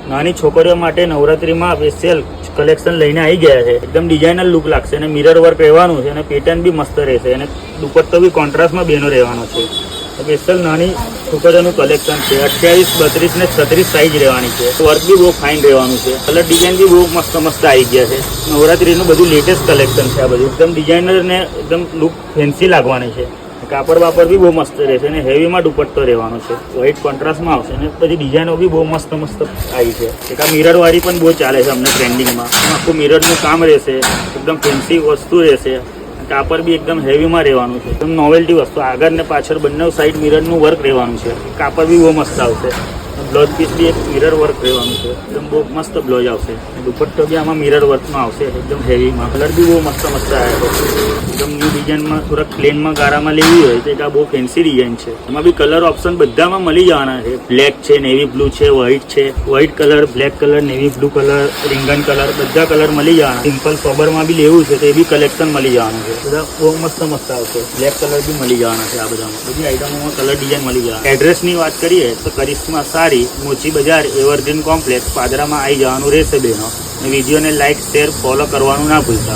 નાની છોકરીઓ માટે નવરાત્રીમાં સ્પેશિયલ કલેક્શન લઈને આવી ગયા છે। એકદમ ડિઝાઇનર લુક લાગશે અને મિરર વર્ક રહેવાનું છે અને પેટર્ન બી મસ્ત રહેશે અને દુપટ્ટો બી કોન્ટ્રાસ્ટમાં બેનો રહેવાનો છે। સ્પેશિયલ નાની છોકરીઓનું કલેક્શન છે। 28, 32 ને 36 સાઇઝ રહેવાની છે। વર્ક બી બહુ ફાઇન રહેવાનું છે। કલર ડિઝાઇન બી બહુ મસ્ત મસ્ત આવી ગયા છે। નવરાત્રીનું બધું લેટેસ્ટ કલેક્શન છે। આ બધું એકદમ ડિઝાઇનર ને એકદમ લુક ફેન્સી લાગવાની છે। કાપડ વાપડ બી બહુ મસ્ત રહેશે અને હેવીમાં દુપટ્ટો રહેવાનો છે। વ્હાઇટ કોન્ટ્રાસ્ટમાં આવશે અને બધી ડિઝાઇનો બી બહુ મસ્ત મસ્ત આવી છે। એક આ મિરર વાળી પણ બહુ ચાલે છે અમને ટ્રેન્ડિંગમાં। આખું મિરરનું કામ રહેશે, એકદમ ફેન્સી વસ્તુ રહેશે। કાપડ બી એકદમ હેવીમાં રહેવાનું છે। એકદમ નોવેલ્ટી વસ્તુ, આગળ ને પાછળ બંને સાઈડ મિરરનું વર્ક રહેવાનું છે। કાપડ બી બહુ મસ્ત આવશે। બ્લાઉઝ પીસ બી એક મિરર વર્ક રહેવાનું છે। એકદમ બહુ મસ્ત બ્લાઉઝ આવશે। દુપટ્ટો બી આમાં મિરર વર્કમાં આવશે, એકદમ હેવીમાં। કલર બી બહુ મસ્ત મસ્ત આવ્યા છે। એકદમ ન્યૂ ડિઝાઇનમાં થોડાક પ્લેનમાં ગારામાં લેવી હોય તો એક આ બહુ ફેન્સી ડિઝાઇન છે। એમાં બી કલર ઓપ્શન બધામાં મળી જવાના છે। બ્લેક છે, નેવી બ્લુ છે, વ્હાઇટ છે, white colour, black colour, navy blue colour, રીંગણ કલર, બધા કલર મળી જવાના। સિમ્પલ સોબરમાં બી લેવું છે તો એ બી કલેક્શન મળી જવાનું છે। બધા બહુ મસ્ત મસ્ત આવશે। બ્લેક કલર બી મળી જવાના છે। આ બધામાં બધી આઈટમોમાં કલર ડિઝાઇન મળી જવાના। એડ્રેસની વાત કરીએ તો કરિશ્મા સાડી, મોચી બજાર, એવરગ્રીન કોમ્પ્લેક્સ, પાદરામાં આવી જવાનું રહેશે બહેનો। વિડીયોને લાઇક, શેર, ફોલો કરવાનું ના ભૂલતા।